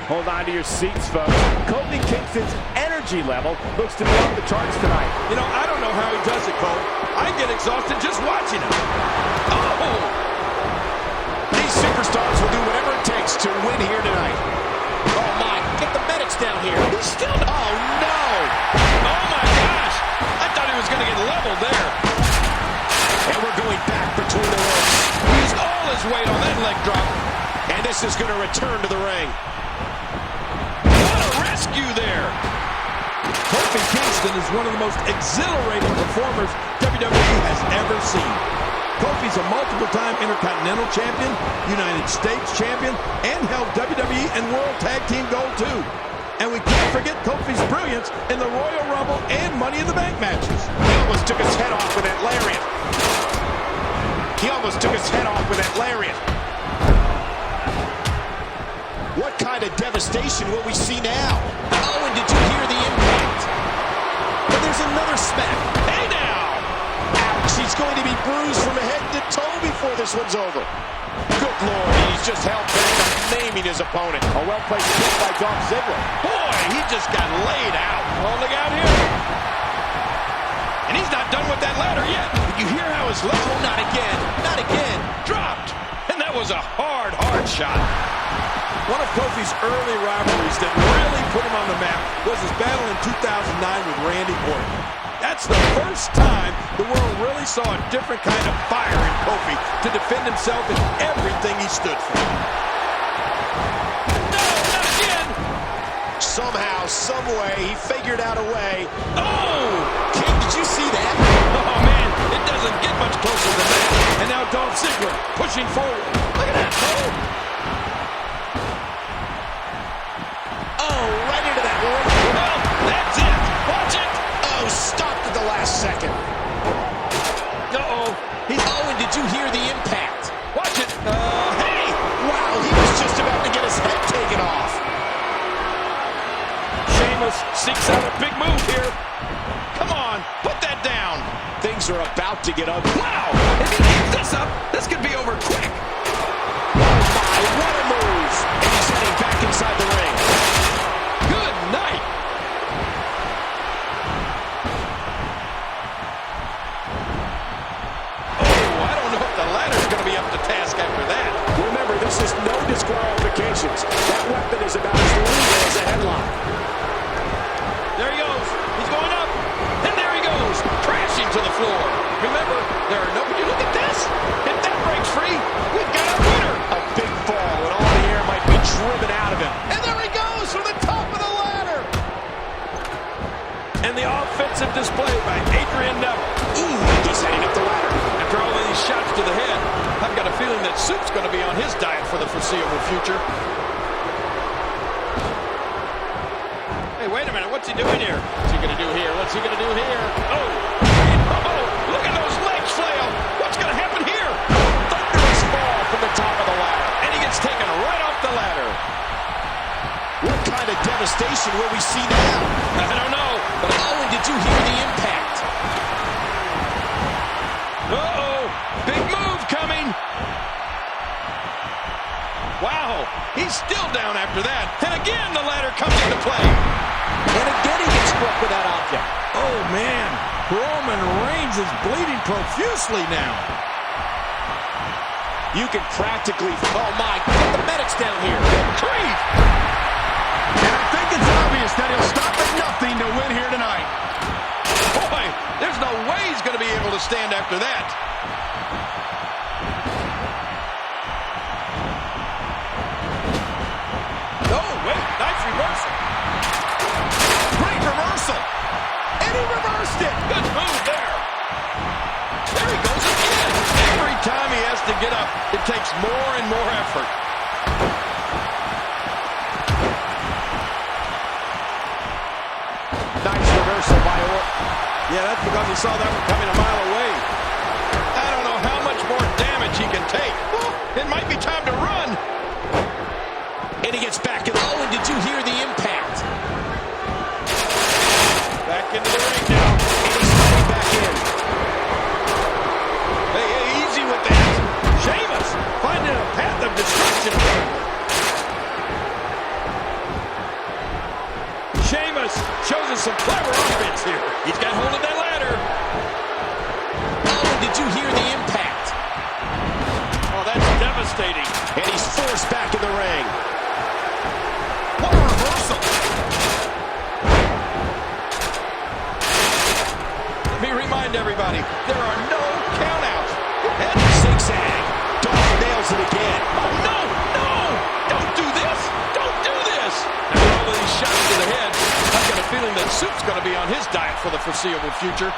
Hold on to your seats, folks. Kofi Kingston's energy level looks to be off the charts tonight. You know, I don't know how he does it, Cole. I get exhausted just watching him. Oh! These superstars will do whatever it takes to win here tonight. Oh, my. Get the medics down here. He's still... Oh, no! Oh, my gosh! I thought he was going to get leveled there. And we're going back between the ropes. He's all his weight on that leg drop. And this is going to return to the ring. What a rescue there! Kofi Kingston is one of the most exhilarating performers WWE has ever seen. Kofi's a multiple-time Intercontinental Champion, United States Champion, and held WWE and World Tag Team Gold too. And we can't forget Kofi's brilliance in the Royal Rumble and Money in the Bank matches. He almost took his head off with that lariat. He almost took his head off with that lariat. What kind of devastation will we see now? Oh, and did you hear the impact? But there's another smack. Hey now! Ouch, he's going to be bruised from head to toe before this one's over. Good Lord, he's just held back on naming his opponent. A well-placed kick by Dolph Ziggler. Boy, he just got laid out. Oh, look out here. And he's not done with that ladder yet. Did you hear how his leg... Oh, not again. Not again. Dropped. And that was a hard shot. One of Kofi's early rivalries that really put him on the map was his battle in 2009 with Randy Orton. That's the first time the world really saw a different kind of fire in Kofi to defend himself in everything he stood for. No, not again! Somehow, someway, he figured out a way. Oh! King, did you see that? Oh, man, it doesn't get much closer than that. And now Dolph Ziggler pushing forward. Look at that, Cole! Oh, right into that ring. Well, that's it. Watch it. Oh, stopped at the last second. Uh-oh. Oh, and did you hear the impact? Watch it. Hey! Wow, he was just about to get his head taken off. Sheamus seeks out a big move here. Come on, put that down. Things are about to get ugly. Wow, if he keeps this up, this could be over quick. Oh, my, what a move. And he's heading back inside the ring. Good night. Oh, I don't know if the ladder's going to be up to task after that. Remember, this is no disqualifications. That weapon is about as legal as a headlock. There he goes. He's going up. And there he goes, crashing to the floor. Remember, there are no... Would you look at this? If that breaks free, we've got a winner. A big fall, and all the air might be driven out of him. And there he goes from the top of the ladder. And the offensive display by Adrian Neville. Ooh, he's heading up the ladder. After all of these shots to the head, I've got a feeling that Soup's going to be on his diet for the foreseeable future. Hey, wait a minute. What's he doing here? What's he going to do here? What's he going to do here? Oh, look at those legs flail. What's going to happen here? Thunderous fall from the top of the ladder. And he gets taken right off the ladder. What kind of devastation will we see now? I don't know. But oh, and did you hear the impact? Uh-oh. Big move coming. Wow. He's still down after that. And again, the ladder comes into play. And again, he gets struck with that object. Oh, man. Roman Reigns is bleeding profusely now. You can practically... Oh, my. Get the medics down here. Creed. And I think it's obvious that he'll stop at nothing to win here tonight. Boy, there's no way he's going to be able to stand after that. Oh, wait. Nice reversal. Great reversal. And he reversed it. Good move there. There he goes again. Every time he has to get up, it takes more and more effort. Nice reversal by Orton. Yeah, that's because he saw that one coming a mile away. I don't know how much more damage he can take. It might be time to run. And he gets back in. Oh, and did you hear the impact? Back into the ring now. And he's coming back in. Hey, easy with that. Sheamus finding a path of destruction. devastating. And he's forced back in the ring. What a reversal. Let me remind everybody, there are no countouts. And zigzag. Dolph nails it again. Oh, no, no! Don't do this! Don't do this! After all of these shots to the head, I've got a feeling that Soup's going to be on his diet for the foreseeable future.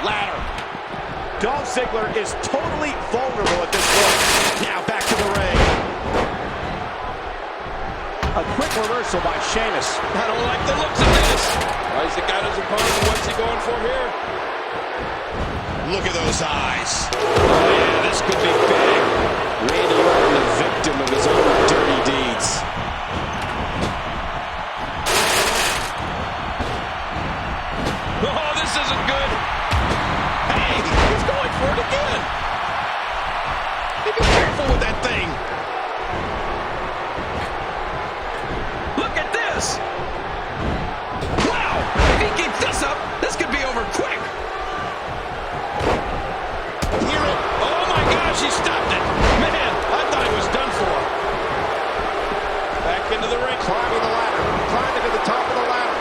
Ladder. Dolph Ziggler is totally vulnerable at this point. Now back to the ring. A quick reversal by Sheamus. I don't like the looks of this. Why has he got his opponent? What's he going for here? Look at those eyes. Oh, yeah, this could be big. Randy Orton, the victim of his own dirty deeds. Oh, this isn't good. Hey, he's going for it again. Hey, be careful with that thing. Look at this. Wow, if he keeps this up, this could be over quick. Hear it. Oh my gosh, he stopped it. Man, I thought he was done for. Back into the ring. Climbing the ladder. Climbing to the top of the ladder.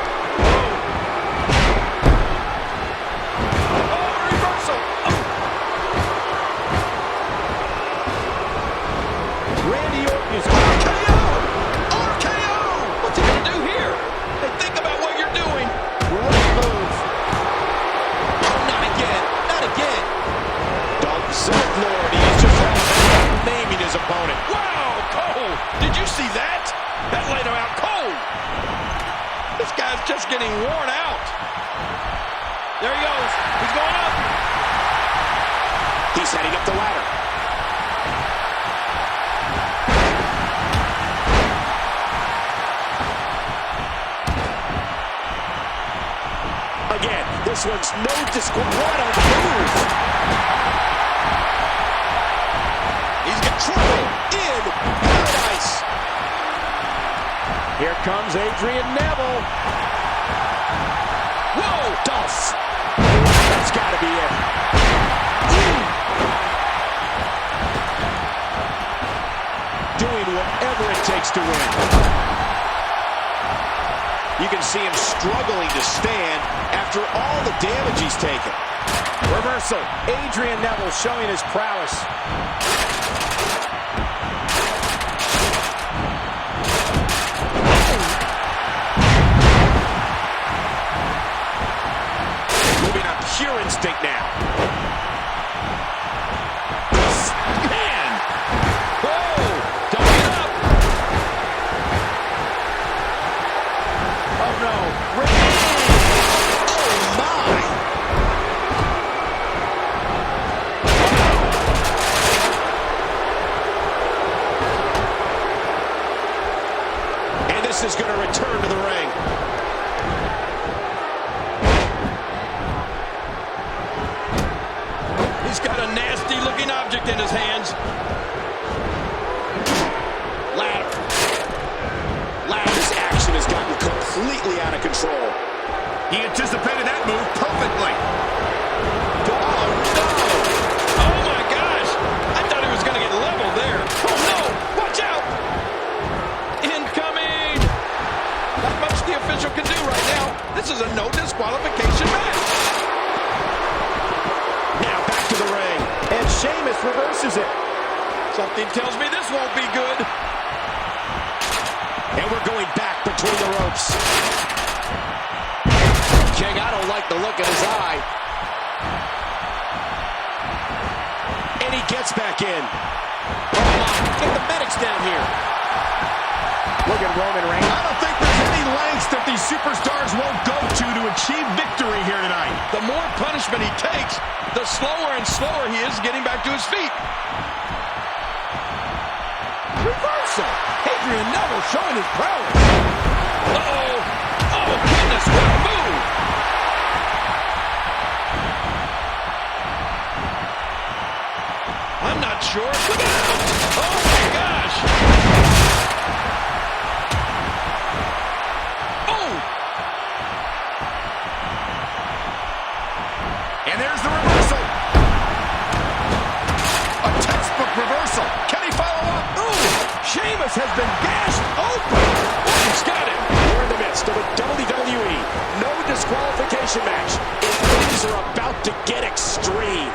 Oh, reversal. Oh. Randy Orton is RKO! RKO! What's he gonna do here? Hey, think about what you're doing. great move. Oh, not again. Not again. Dolph Ziggler. He's just naming his opponent. Wow, Cole! Did you see that? That laid him out cold. This guy's just getting worn out. There he goes. He's going up. He's heading up the ladder. Again, this one's no what a move. He's got trouble in paradise. Here comes Adrian Neville. Whoa! Dolph. That's got to be it. Doing whatever it takes to win. You can see him struggling to stand after all the damage he's taken. Reversal. Adrian Neville showing his prowess. Moving on pure instinct now. Man! Whoa! Don't get up! Oh no. Oh my! And this is going to return to the ring. He's got a nasty-looking object in his hands. Ladder. Ladder's action has gotten completely out of control. He anticipated that move perfectly. Oh, no! Oh my gosh! I thought he was going to get leveled there. Oh no! Watch out! Incoming! Not much the official can do right now. This is a no disqualification match. Now back to the ring. And Sheamus reverses it. Something tells me this won't be good. And we're going back between the ropes. King, I don't like the look in his eye. And he gets back in. Oh my, get the medics down here. Look at Roman Reigns. I don't think there's any lengths that these superstars won't go to achieve victory here tonight. The more punishment he takes, the slower and slower he is getting back to his feet. Reversal. Adrian Neville showing his prowess. Uh-oh. Oh, goodness, what a move. I'm not sure. Look out. Oh, my gosh. Oh. And there's the reversal. Sheamus has been gashed open. He's got him. We're in the midst of a WWE no disqualification match. And things are about to get extreme.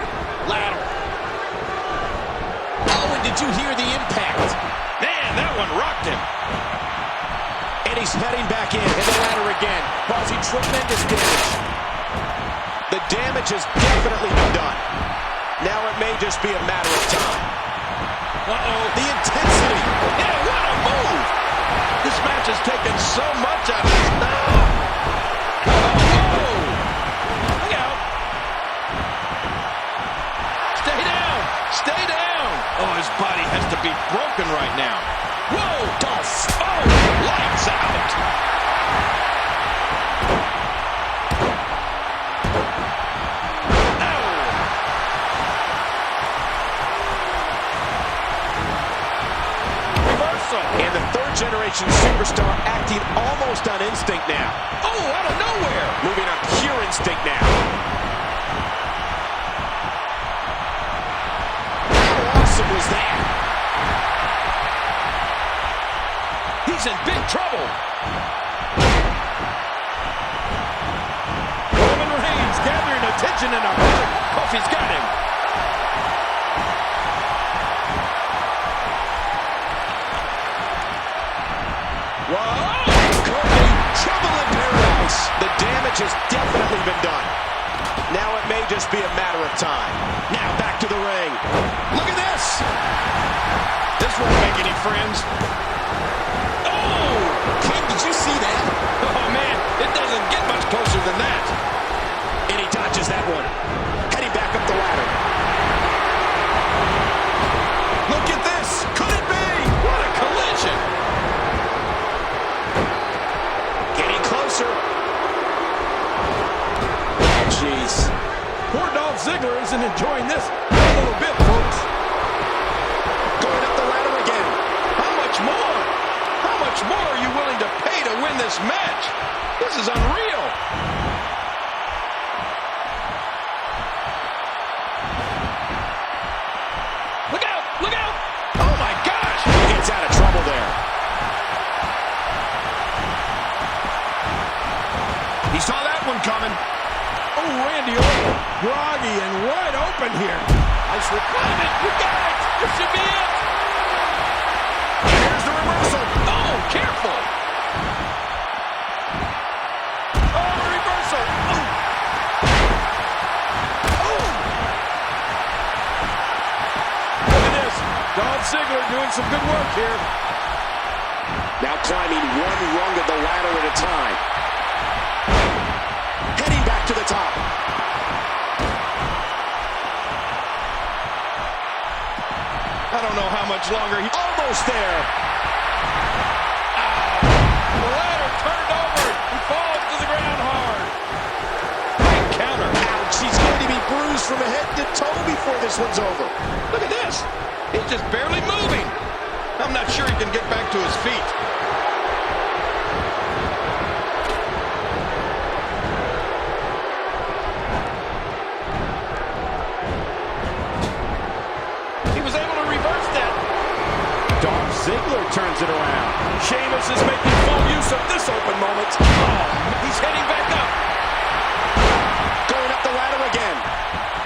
Ladder. Oh, and did you hear the impact? Man, that one rocked him. And he's heading back in. And the ladder again, causing tremendous damage. The damage has definitely been done. Now it may just be a matter of time. Uh-oh. The intensity. Yeah, what a move. This match has taken so much out of this. No! Whoa! Look out. Stay down. Stay down. Oh, his body has to be broken right now. Whoa! Dolph. Oh, lights out. And the third-generation superstar acting almost on instinct now. Oh, out of nowhere. Moving on pure instinct now. How awesome was that? He's in big trouble. Roman Reigns gathering attention in a hurry. Kofi's got him. Whoa! Kofi, trouble in paradise. The damage has definitely been done. Now it may just be a matter of time. Now back to the ring. Look at this. This won't make any friends. Oh! King, did you see that? Oh, man, it doesn't get much closer than that. And he dodges that one. Heading back up the ladder. Look at this. Could it be? What a collision. Getting closer. Oh, jeez. Poor Dolph Ziggler isn't enjoying this a little bit, folks. Going up the ladder again. How much more? How much more are you willing to pay to win this match? This is unreal. Look out! Look out! Oh, my gosh! He gets out of trouble there. He saw that one coming. Oh, Randy Orton, groggy and wide open here. Nice replacement. You got it. This should be it. Here's the reversal. Oh, careful. Oh, the reversal. Oh. Oh. Look at this. Dolph Ziggler doing some good work here. Now climbing one rung of the ladder at a time. Heading back to the top. I don't know how much longer he... Almost there. The ladder turned over. He falls to the ground hard. Great counter. Ouch, he's going to be bruised from head to toe before this one's over. Look at this. He's just barely moving. I'm not sure he can get back to his feet. He was able to reverse that. Dolph Ziggler turns it around. Sheamus is making full use of this open moment. Oh, he's heading back up. Going up the ladder again.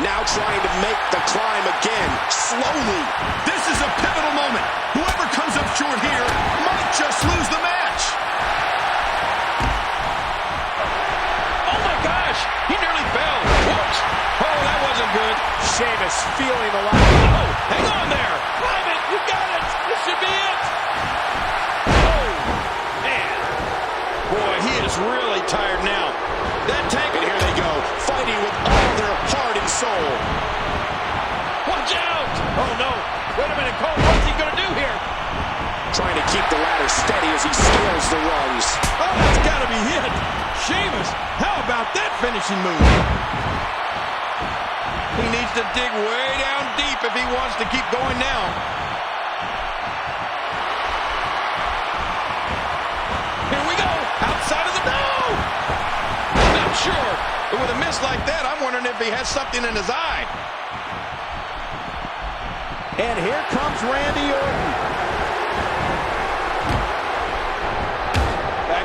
Now trying to make the climb again. Slowly. This is a pivotal moment. Whoever comes up short here might just lose the match. Oh my gosh, he nearly fell. Whoops. Oh, that wasn't good. Sheamus feeling the ladder. Oh, hang on there. Climb it. You got it. This should be it. Oh, man. Boy, he is really tired now. That tank. And here they go. Fighting with all their heart and soul. Watch out. Oh, no. Wait a minute, Cole. What's he going to do here? Trying to keep the ladder steady as he scales the rungs. Oh, that's got to be it. Sheamus, how about that finishing move? He needs to dig way down deep if he wants to keep going now. Here we go. Outside of the... No! I'm not sure. But with a miss like that, I'm wondering if he has something in his eye. And here comes Randy Orton.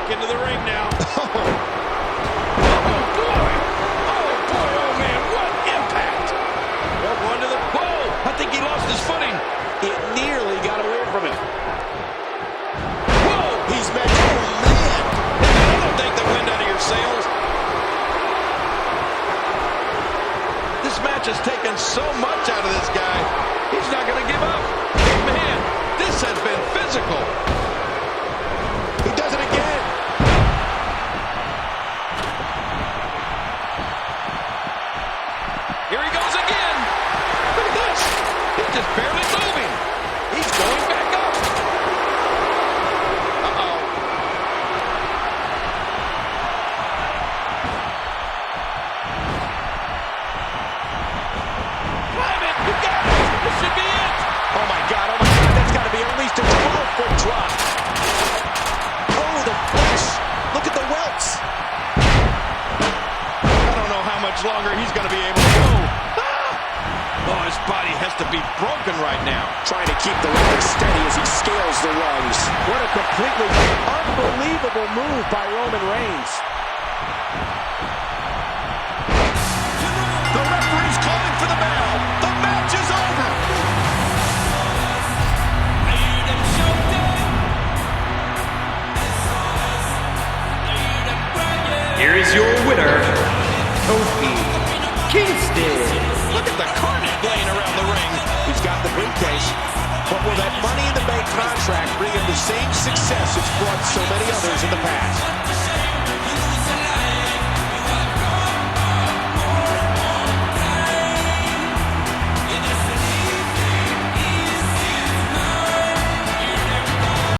back into the ring now. Oh, boy. Oh, man. What impact. Well, going to the pole. I think he lost his footing. It nearly got away from him. Whoa! He's met. Oh, man. I don't take the wind out of your sails. This match has taken so much out of this guy. He's not going to give up. Man, this has been physical. He does it again. Here he goes again. Look at this. He's just barely moving. He's going back up. Uh-oh. Climb it. You got it. This should be it. Oh, my God. Oh, my God. That's got to be at least a 12-foot drop. Oh, the flesh. Look at the welts. I don't know how much longer he's going to be able to go. Ah! Oh, his body has to be broken right now. Trying to keep the weapon steady as he scales the rungs. What a completely unbelievable move by Roman Reigns. The referee's calling for the bell. The match is over. Here is your winner, Kofi Kingston. Look at the carnage playing around the ring. He's got the briefcase. But will that Money in the Bank contract bring him the same success it's brought so many others in the past?